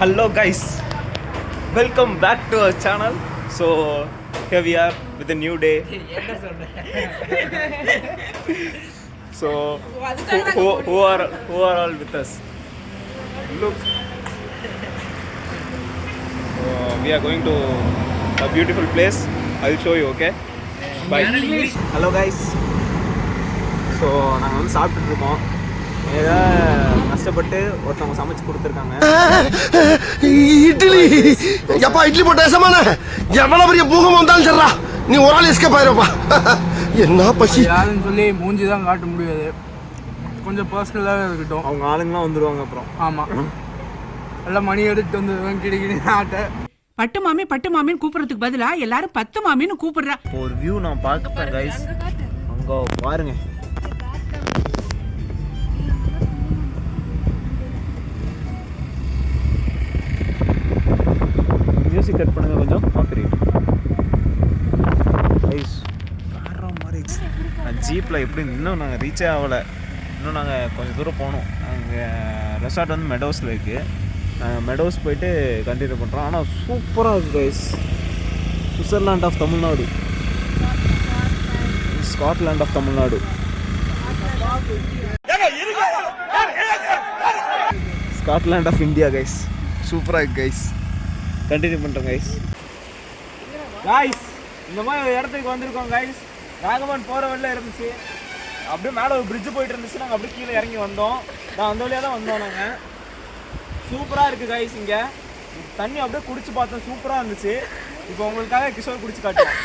Hello guys, welcome back to our channel. So here we are with a new day. So who are all with us? Look, we are going to a beautiful place. I'll show you. Okay, bye. Hello guys. So நாங்கள் வந்து சாப்பிட்டுட்டு இருக்கோம். கஷ்டப்பட்டு ஒருத்தவங்க சமைச்சு கொடுத்துருக்காங்க இட்லி. எப்பா இட்லி போட்ட சமான எவ்வளவு பெரிய பூகம் வந்தாலும் சரிடா, நீ ஒரு ஆள் எஸ்கேப் ஆயிருப்பா. என்ன பசி யாருன்னு சொல்லி மூஞ்சி தான் காட்ட முடியாது, கொஞ்சம் பர்சனலாக இருக்கட்டும். அவங்க ஆளுங்களாம் வந்துடுவாங்க அப்புறம். ஆமாம், எல்லாம் மணி எடுத்துட்டு வந்து கிடிக்கிடி ஆட்ட பட்டு மாமின்னு கூப்பிடுறதுக்கு பதிலா எல்லாரும் 10 மாமின்னு கூப்பிடுறா. ஒரு வியூ நான் பார்ப்பேன் கைஸ், அங்கே பாருங்க. மியூசிக் கட் பண்ணுங்க கொஞ்சம். காப்பிரைட் கைஸ், வேற மாதிரி. ஜீப்பில் எப்படி இன்னும் நாங்கள் ரீச்சே ஆகலை, இன்னும் நாங்கள் கொஞ்சம் தூரம் போகணும். நாங்கள் ரெசார்ட் வந்து மெடோஸில் இருக்குது, நாங்கள் மெடோஸ் போயிட்டு கண்டினியூ பண்ணுறோம். ஆனால் சூப்பராக இருக்குது guys. Switzerland of Tamil Nadu, Scotland of Tamil Nadu, Scotland of India guys. சூப்பராக இருக்குது கைஸ். கண்டினியூ பண்ணுறோம் கைஸ். இந்த மாதிரி ஒரு இடத்துக்கு வந்திருக்கோம் கைஸ். ராகவன் போகிற வழியில் இருந்துச்சு, அப்படியே மேலே ஒரு பிரிட்ஜு போயிட்டு இருந்துச்சு. நாங்கள் அப்படியே கீழே இறங்கி வந்தோம். நான் அந்த வழியாக தான் வந்தோம் நாங்கள். சூப்பராக இருக்குது கைஸ். இங்கே தண்ணி அப்படியே குடிச்சு பார்த்தோம், சூப்பராக இருந்துச்சு. இப்போ உங்களுக்காக கிஷோர் குடிச்சு காட்டுவோம்.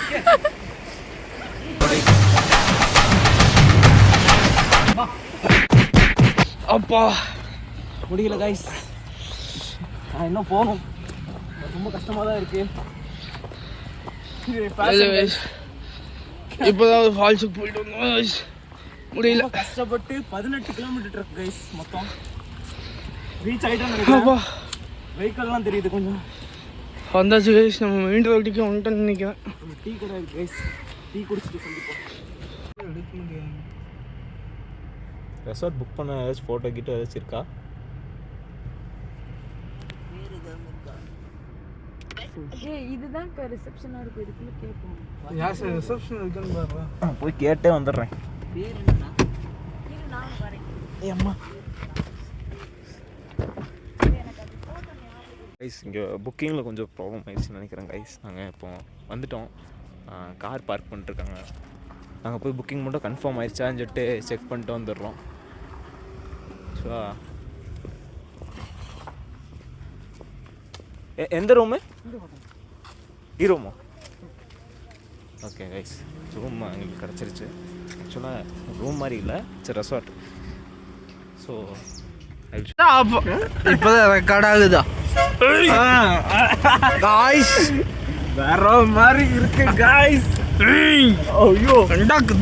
அப்பா முடியல கைஸ், நான் இன்னும் போகணும். ரொம்ப கஷ்டமாக தான் இருக்குது. இப்போதான் ஃபால்ஸுக்கு போயிட்டு வந்தோம், முடியல. கஷ்டப்பட்டு 18 கிலோமீட்டர் இருக்கு கைஸ் மொத்தம். ரீச் ஆகிட்டோம். வெஹிக்கல்லாம் தெரியுது கொஞ்சம். வந்தாச்சு கைஸ், நம்ம மெயின் ரோட்டுக்கு வந்துட்டோன்னு நினைக்கிறேன். டீ கடை இருக்கு கைஸ், டீ குடிச்சிட்டு சந்திப்போம். ரெசார்ட் புக் பண்ண ஏதாச்சும் ஃபோட்டோ கிட்ட ஏதாச்சும் இருக்கா? இதுதான் ரிசப்ஷனா இருக்கு, இதுக்குள்ள கேட்போம். யாஸ் ரிசப்ஷன் இருக்குன்னு பாருங்க, போய் கேட்டே வந்துடுறேன். பேர் என்னன்னா இரு நான் வரேன். அம்மா கைஸ், இங்கே புக்கிங்கில் கொஞ்சம் ப்ராப்ளம் ஆயிடுச்சுன்னு நினைக்கிறேன் கைஸ். நாங்கள் இப்போ வந்துட்டோம், கார் பார்க் பண்ணிட்டுருக்காங்க. நாங்கள் போய் புக்கிங் மட்டும் கன்ஃபார்ம் ஆயிடுச்சான்னு சொல்லிட்டு செக் பண்ணிட்டு வந்துடுறோம். ஸோ எந்த ரூமு? ఈ రూము. ஓகே கைஸ், ரூம் எங்களுக்கு கிடச்சிருச்சு. ஆக்சுவலாக ரூம் மாதிரி இல்லை, சரி ரெசார்ட். ஸோ இப்போதான் ரெக்கார்ட் ஆகுதா காய்ஸ்? வேற மாதிரி இருக்கு காய்ஸ். ஐயோ தண்டாக்கு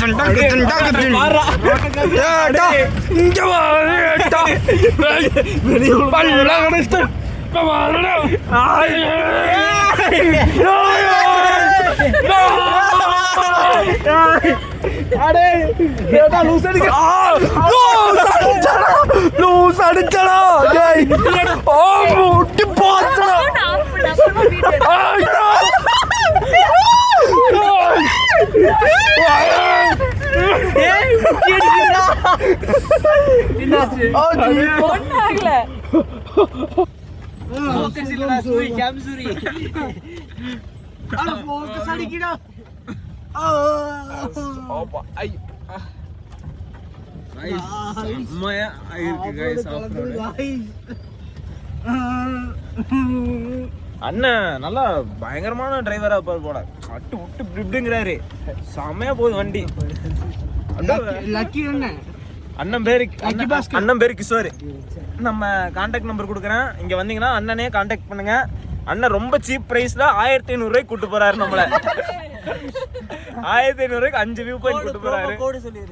அண்ணன் நல்லா பயங்கரமான டிரைவரா போல, அட்டு விட்டு இப்படிங்கிறாரு. செமையா போகுது வண்டி. லக்கி அண்ணன், அண்ணன் பேரு கிஷோர். நம்ம கான்டாக்ட் நம்பர் கொடுக்குறேன், இங்க வந்தீங்கன்னா அண்ணனே கான்டாக்ட் பண்ணுங்க. அண்ணன் ரொம்ப சீப் பிரைஸ்ல 1500 ரூபாய்க்கு கூட்டு போறாரு நம்மள. 1500 ரூபாய்க்கு 5 வியூ பாயிண்ட் கூட்டு போறாரு.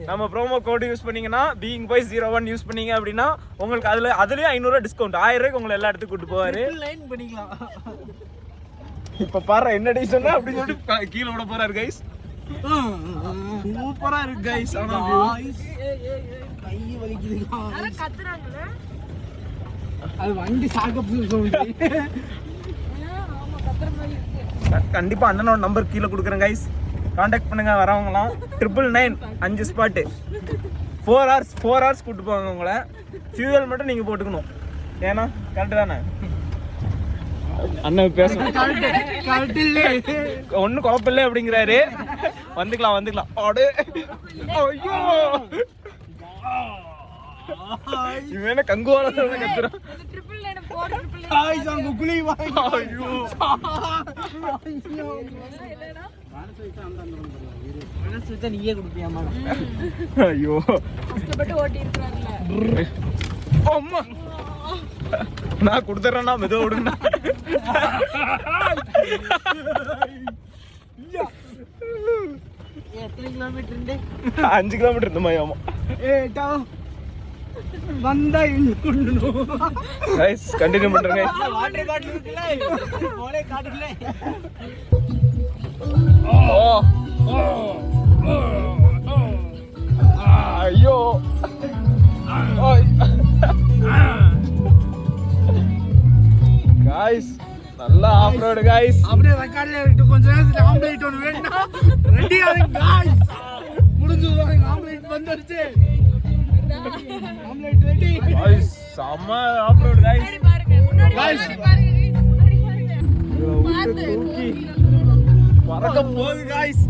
நம்ம ப்ரோமோ கோட் யூஸ் பண்ணீங்கன்னா பீயிங் பாய்ஸ் 01 யூஸ் பண்ணீங்க அப்படின்னா உங்களுக்கு அதுலயே 500 ரூபாய் டிஸ்கவுண்ட். 1000 ரூபாய்க்கு உங்களை எல்லா இடத்துக்கும் கூட்டு போவாரு. இப்ப பாரு என்னடி சொன்னா அப்படின்னு சொல்லிட்டு கீழே விட போறாரு கைஸ். சூப்பரா இருக்கு கைஸ். ஆனா கை வலிக்குது. கத்துறாங்கல அது வண்டி சாக்கப்பு சொல்லுது. ஆமா கத்துற மாதிரி இருக்கு. கண்டிப்பா அண்ணனோட நம்பர் கீழே கொடுக்குறேன் கைஸ், காண்டாக்ட் பண்ணுங்க வரவங்களாம். 999 5 ஸ்பாட்டு 4 hours கூப்பிட்டு போவாங்க உங்களை. ஃபியூவல் மட்டும் நீங்கள் போட்டுக்கணும். ஏன்னா கரெக்டு தானே அண்ணன் பேசணும். ஒன்றும் குழப்பில்லை அப்படிங்கிறாரு. வந்துக்கலாம் அடே ஐயோ இவன் என்ன கங்குவால கத்துறான். இந்த ட்ரிபிள் லைன் போற ட்ரிபிள் லைன் காய்ஸ் அங்க குளி வாங்கி ஐயோ இல்லடா. ஐயோ கஷ்டப்பட்டு ஓட்டி இருக்காருல. அம்மா நான் கொடுத்துறேன்னா மெதுவா விடுங்க. எத்தனை கிலோமீட்டர் இருந்து? 5 கிலோமீட்டர் இந்த மாதிரி. ஆமா ஏட்டா வந்தா இன்னும் கைஸ் கண்டினியூ பண்றேங்க. வாட்டர் பாட்டில் இருக்குல்ல போலே காட்டுல. ஐயோ கைஸ் நல்ல ஆஃப் ரோடு கைஸ். அப்படியே ரெக்கார்ட்ல இருக்கு. கொஞ்ச நேரத்துல ஆம்லேட் ஒன்று வேணும்னா ரெடி ஆகுங்க காய்ஸ். முடிஞ்சு வாங்க ஆம்லேட் வந்துருச்சு. ஆம்லேட் ரெடி கைஸ் செம்ம ஆஃப் ரோடு கைஸ். முன்னாடி பாருங்க, முன்னாடி Guys. பாருங்க guys, முன்னாடி பாருங்க. தூக்கி பறக்க போகுது கைஸ்.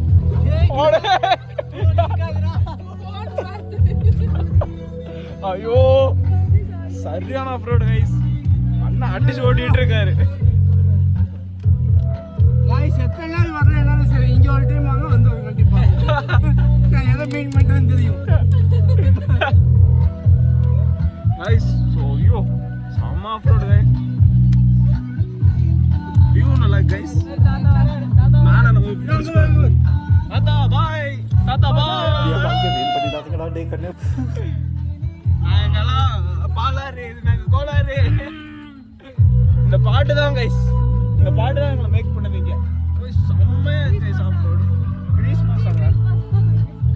ஐயோ சரியான ஆஃப் ரோடு கைஸ். அண்ணா அடிச்சு ஓட்டிட்டு இருக்காரு. காய்ஸ் எத்தனை நாள் வரலனாலும் சரி இங்க ஒரு டைம் வாங்க வந்து கண்டிப்பா. நான் எதை மீன் பண்றேன்னு தெரியும். கைஸ் ஸோ ஐயோ செம்ம ஆஃப் ரோடு கைஸ். வியூ நல்லா கைஸ். மேலே நம்ம தாத்தா பாய் தாத்தா பாய். நாங்கெல்லாம் பாலாறு, நாங்க கோளாறு. இந்த பாட்டு தான் கைஸ், இந்த பாட்டு தான் எங்களை மேக் பண்ணுவீங்க. செம்மையா இருக்கு ஆஃப் ரோடு. கிறிஸ்மஸ் சாங்க.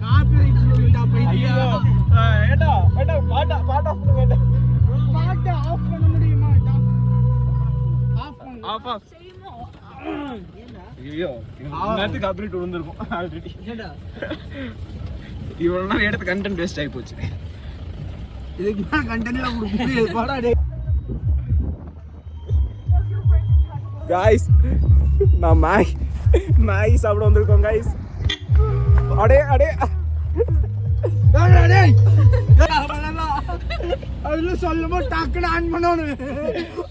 காப்பிரைட் சொல்லிட்டா போயிட்டியா? ஐயோ ஏட்டா பாட்டு ஆஃப் பண்ணுங்க ஏட்டா. பாட்டு ஆஃப் பண்ண முடியுமா? ஆஃப் பண்ணு. ஆஃப் ஐயோ நேரத்துக்கு காப்பிரைட் விழுந்திருக்கும் ஆல்ரெடி. இவ்வளவு நாள் எடுத்த கண்டென்ட் வேஸ்ட் ஆகி போச்சு. இதுக்கு மேல கண்டென்ட்ல கொடுக்க முடியாது. பாடா டேய். காய்ஸ் நான் மேகி சாப்பிட வந்திருக்கோம் காய்ஸ். அடே டேய் அதுல சொல்லுமோ டக்குன்னு ஆன் பண்ணணும்.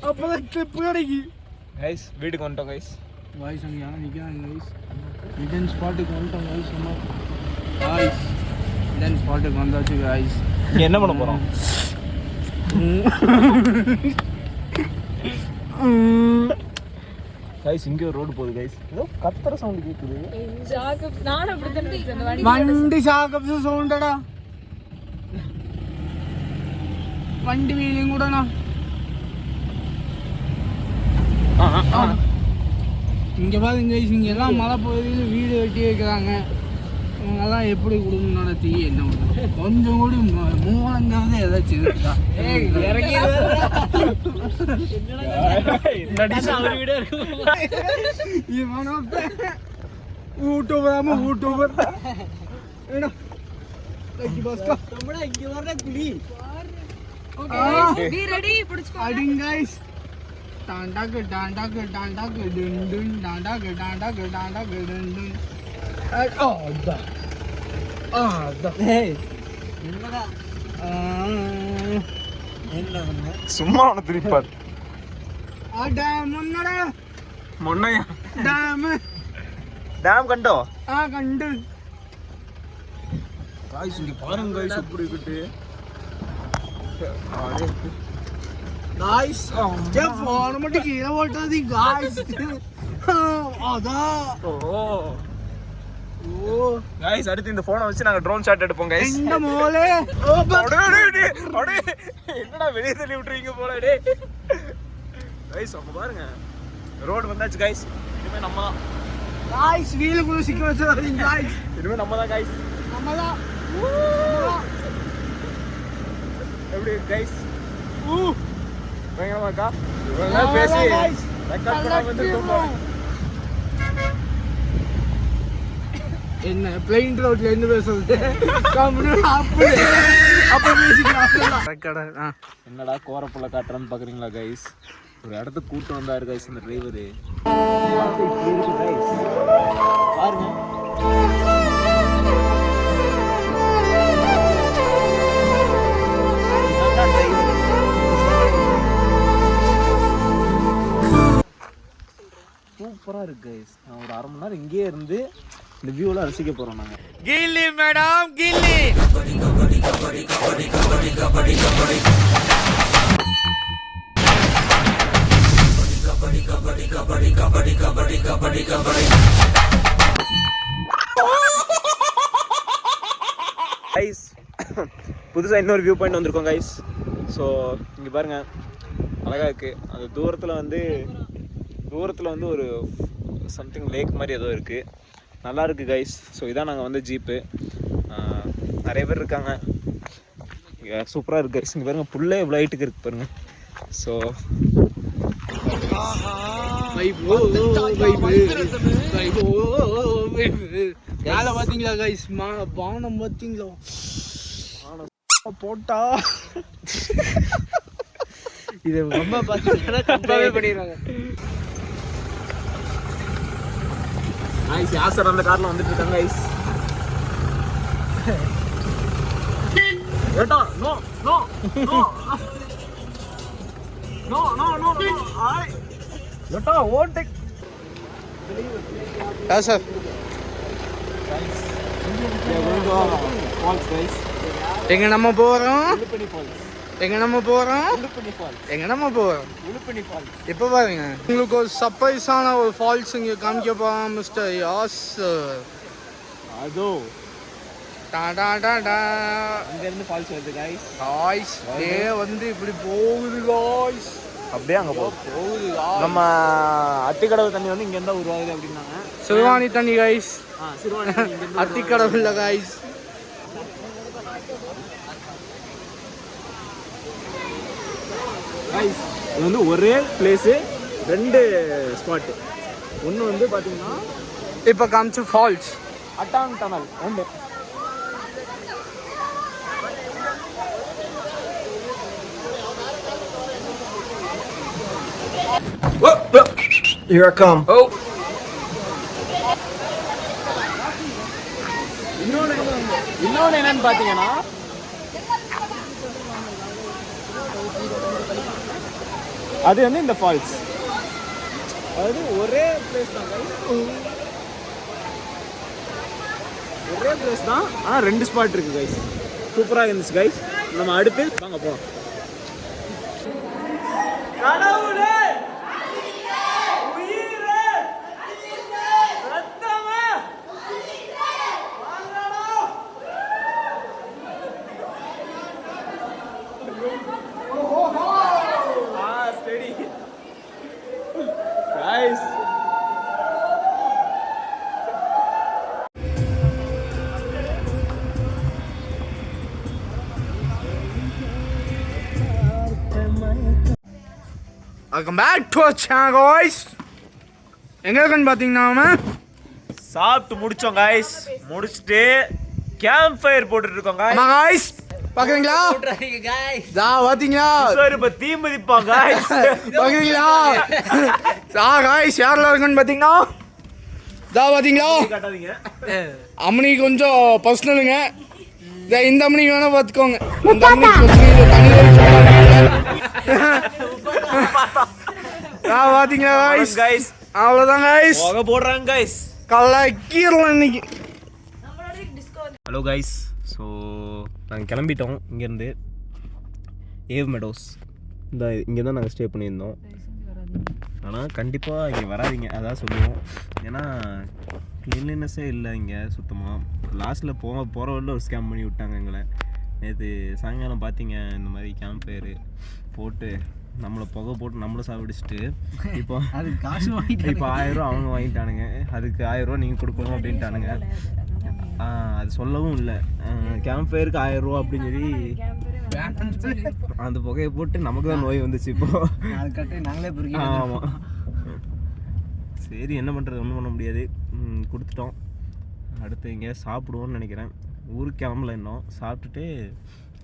அப்பதான் கிளிப் கிடைக்கும். கைஸ் வீட்டுக்கு வந்துட்டோம் கைஸ். வாய்ஸ் அங்க யாரும் நிக்கிறாங்க கைஸ். இடன் ஸ்பாட்டுக்கு வந்துட்டோம் கைஸ். சும்மா காய்ஸ் இடன் ஸ்பாட்டுக்கு வந்தாச்சு காய்ஸ். இங்க என்ன பண்ண போறோம்? கைஸ் இங்க ஒரு ரோடு போகுது கைஸ். ஏதோ கத்துற சவுண்ட் கேக்குது. ஜாக்கப் நான் அப்படி தான் நினைச்சேன். அந்த வண்டி வண்டி சாக்கப்ஸ் சவுண்டடா. வண்டி வீலிங் கூடனா. இங்க பாருங்க கைஸ், இங்க எல்லாம் மழை பகுதியில வீடு வெட்டி வைக்கிறாங்க. இவங்கெல்லாம் எப்படி குடும்பம் நடத்தி என்ன பண்ணுறது? கொஞ்சம் கூட மூலங்காவது ஏதாச்சும் இருக்கா? YouTuber YouTuber be ready புடிச்சுக்கோ. அடிங்க கைஸ். டாண்டாக்கு டாண்டாக்கு டாண்டாக்கு டுன் டுன் டாண்டாக்கு டாண்டாக்கு டாண்டாக்கு டுன் டுன். சும்மா அவனை திருப்பார். மொன்னையா டேம் கண்டோ? கண்டு காய்ஸ் இங்க பாருங்க காய்ஸ் எப்படி இருக்கு. गाइस ये फोन मत कीड़ा बोलता थी गाइस आधा ओ गाइस அடுத்து இந்த போனை வச்சு நாங்க ட்ரோன் ஷாட் எடுப்போம் गाइस. இந்த மோலே அடே என்னடா வெளிய தள்ளி விட்டுறீங்க போல டேய். गाइस அங்க பாருங்க ரோட் வந்தாச்சு गाइस. இனிமே நம்ம தான் गाइस வீலுக்குள்ள சிக்க வச்சது गाइस. இனிமே நம்ம தான் गाइस. நம்மதான் எப்படி गाइस? பயங்கரமாக்கா இவ்வளோ நேரம் பேசி ரெக்கார்ட் பண்ண வந்து என்ன பிளைன் ரோட்ல இருந்து பேசுறது அப்ப பேசிக்கலாம். என்னடா கோரப்புள்ள காட்டுறான்னு பாக்குறீங்களா கைஸ்? ஒரு இடத்துக்கு கூட்டு வந்தாரு கைஸ் இந்த டிரைவரு. பாருங்க சூப்பரா இருக்கு கைஸ். நான் ஒரு 1/2 மணி நேரம் இங்கேயே இருந்து இந்த வியூலாம் ரசிக்க போறோம் நாங்க. கில்லி மேடம் கில்லி. கைஸ் புதுசாக இன்னொரு வியூ பாயிண்ட் வந்திருக்கோம் கைஸ். ஸோ இங்கே பாருங்க அழகாக இருக்குது. அந்த தூரத்தில் வந்து ஒரு சம்திங் லேக் மாதிரி ஏதோ இருக்குது, நல்லா இருக்குது கைஸ். ஸோ இதான் நாங்கள் வந்து ஜீப்பு. நிறைய பேர் இருக்காங்க இங்கே, சூப்பராக இருக்குது கைஸ். இங்கே பாருங்கள் புல்லே இவ்வளோ ஹைட்டுக்கு இருக்குது பாருங்கள். ஸோ மேல பாத்தீங்களா கைஸ்? பானம் பாத்தீங்களா? போட்டா இது ரொம்ப பாத்தீங்கன்னா கம்பவே பண்ணிடுறாங்க. ஐஸ் யாசர் அந்த கார்ல வந்துட்டு இருக்காங்க ஐஸ். ஏட்டா no no no no no no no ஐ ஏட்டா ஓன்டேக் யா சார் கைஸ். Falls guys. எங்க நம்ம போறோம்? உளுப்பணி ஃபால்ஸ். எங்க நம்ம போறோம்? உளுப்பணி ஃபால்ஸ். எங்க நம்ம போறோம்? உளுப்பணி ஃபால்ஸ். இப்போ பாருங்க உங்களுக்கு ஒரு சர்ப்ரைஸான ஒரு ஃபால்ஸ் இங்க காமிக்க போறோம் மிஸ்டர் யாஸ். அதோ டா டா டா டா அங்க இருந்து ஃபால்ஸ் வருது கைஸ். காய்ஸ் டே வந்து இப்படி போகுது காய்ஸ். அப்படியே அங்க போகுது. நம்ம அத்திக்கடவு தண்ணி வந்து இங்க இருந்தா உருவாகுது அப்படின்னாங்க. சிறுவாணி தண்ணி காய்ஸ். சிறுவாணி தண்ணி இங்க இருந்து அத்திக்கடவுல காய்ஸ். கைஸ் இது வந்து ஒரே பிளேஸு 2 ஸ்பாட்டு. ஒன்று வந்து பார்த்தீங்கன்னா இப்போ காமிச்சு ஃபால்ஸ் அட்டாங் டனல் ஒன்று. Here I come. ஓ இன்னொன்று என்னன்னு பார்த்தீங்கன்னா அது வந்து இந்த ஃபால்ஸ், அதாவது ஒரே பிளேஸ் தான் கைஸ். ஒரே பிளேஸ் தான், ஆனால் 2 ஸ்பாட் இருக்கு கைஸ். சூப்பராக இருந்துச்சு கைஸ். நம்ம அடுத்து வாங்க போகலாம். Guys, welcome back to our channel guys. எங்க இருக்குன்னு பாத்தீங்கன்னா சாப்பிட்டு முடிச்சோம் கைஸ். முடிச்சுட்டு கேம்ப் ஃபயர் போட்டுட்டு இருக்கோம் கைஸ். ஆமா காய்ஸ் பாக்குறீங்களா? தா பாத்தீங்களா? சார் இப்ப தீ மிதிப்பாங்க கைஸ். பாக்குறீங்களா? தா காய்ஸ் யாரெல்லாம் இருக்குன்னு பாத்தீங்கன்னா தா பாத்தீங்களா? காட்டாதீங்க. அம்மனி கொஞ்சம் பர்சனலுங்க. இந்த அம்மனி வேணா பாத்துக்கோங்க. இந்த அம்மனி பாத்தீங்களா காய்ஸ்? கைஸ் அவ்வளவுதான் காய்ஸ். போக போடுறாங்க கைஸ். கலாக்கிரலாம் இன்னைக்கு. Hello guys. ஸோ நாங்கள் கிளம்பிட்டோம் இங்கேருந்து. ஏவ் மெடோஸ் இந்த இங்கே தான் நாங்கள் ஸ்டே பண்ணியிருந்தோம். ஆனால் கண்டிப்பாக இங்கே வராதிங்க, அதான் சொல்லுவோம். ஏன்னா க்ளீன்லினஸ்ஸே இல்லை இங்கே சுத்தமாக. லாஸ்ட்டில் போகிற வழியில் ஒரு ஸ்கேம் பண்ணி விட்டாங்க எங்களை. நேற்று சாயங்காலம் பார்த்தீங்க இந்த மாதிரி கேம்ப் ஃபயர் போட்டு நம்மளை புகை போட்டு நம்மளும் சாப்பிடிச்சிட்டு இப்போ அதுக்கு காசு வாங்கிட்டு இப்போ 1000 ரூபா அவங்க வாங்கிட்டானுங்க. அதுக்கு 1000 ரூபா நீங்கள் கொடுக்கணும் அப்படின்ட்டானுங்க. அது சொல்லவும் இல்லை. கேம்ப் ஃபயருக்கு 1000 ரூபா அப்படின்னு சொல்லி வேணாம்னு சொல்லி அந்த புகையை போட்டு நமக்கு தான் நோய் வந்துச்சு இப்போ. அது கட்டி நாங்களே பொறுக்கி ஆமாம். சரி என்ன பண்ணுறது, ஒன்றும் பண்ண முடியாது. கொடுத்துட்டோம். அடுத்து எங்கேயாவது சாப்பிடுவோன்னு நினைக்கிறேன். ஊருக்கு கிளம்பல இன்னும். சாப்பிட்டுட்டு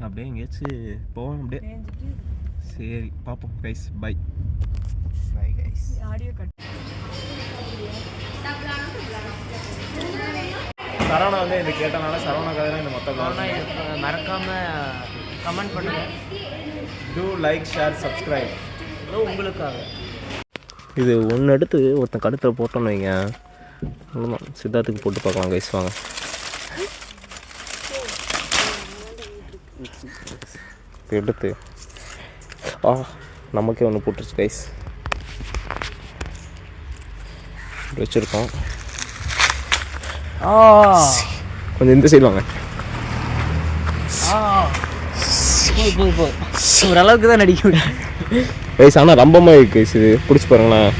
அப்படியே எங்கேயாச்சும் போவோம் அப்படியே. சரி பார்ப்போம் guys. Bye bye guys. Audio cut. Saravana வந்து இது கேட்டனால சரவணா கதை தான் இந்த மொத்த மறக்காமல் கமெண்ட் பண்ணுங்கள். Do like share subscribe. உங்களுக்காக இது ஒன்று எடுத்து ஒருத்தன் கழுத்தில் போட்டோன்னு வைங்க, அவ்வளோதான். சித்தார்த்துக்கு போட்டு பார்க்கலாம் கைஸ், வாங்க. எடுத்து நமக்கே ஒன்று போட்டுருச்சு கைஸ். வச்சுருக்கோம். கொஞ்சம் இந்த சைடு வாங்க. ஓரளவுக்கு தான் நடிக்க முடியும் கைஸ். ஆனால் ரொம்பமாக இருக்குது கைஸ். இது பிடிச்சி பாருங்களேன்.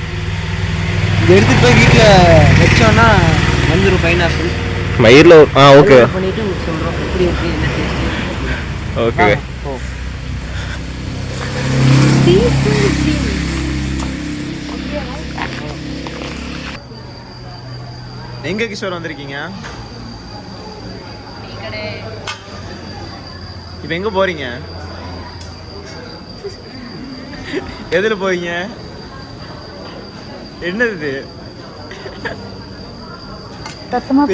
இது எடுத்துகிட்டு போய் வீட்டில் வச்சோன்னா வந்துடும் பைனாப்பிள். மயிரில் ஓகே பண்ணிவிட்டு சொல்கிறோம் எப்படி இருக்குது என்ன டேஸ்ட்டு. ஓகே. எங்கே கிஷோர் வந்திருக்கீங்க? இப்போ எங்கே போகிறீங்க? எதில் போறீங்க? என்னது இது?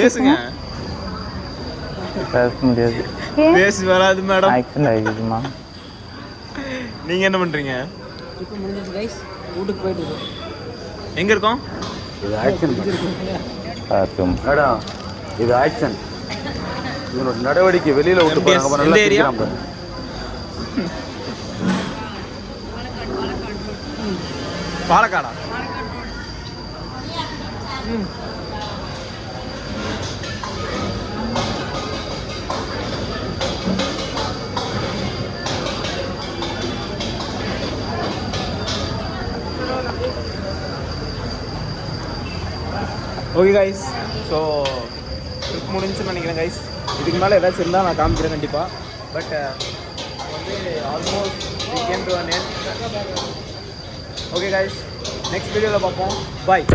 பேசுங்க. பேச முடியாது. பேசி வராது மேடம். ஆக்சிடென்ட் ஆகிடுமா? நீங்கள் என்ன பண்ணுறீங்க? இப்போ முடிஞ்சிச்சு கைஸ், வீட்டுக்கு போயிட்டு இருக்கோம். எங்கே இருக்கோம்? இது ஆக்ஷன் மேடம், இது ஆக்ஷன். இவனோட நடவடிக்கை வெளியில விட்டு போறாங்க. எந்த ஏரியா? பாலக்காடா? ஓகே கைஸ், ஸோ ட்ரிப் முடிஞ்சுன்னு நினைக்கிறேன் கைஸ். இதுக்கு மேலே ஏதாச்சும் இருந்தால் நான் காமிக்கிறேன் கண்டிப்பாக. பட் வந்து almost we came to an end. Okay guys, next வீடியோவில் பார்ப்போம். பாய்.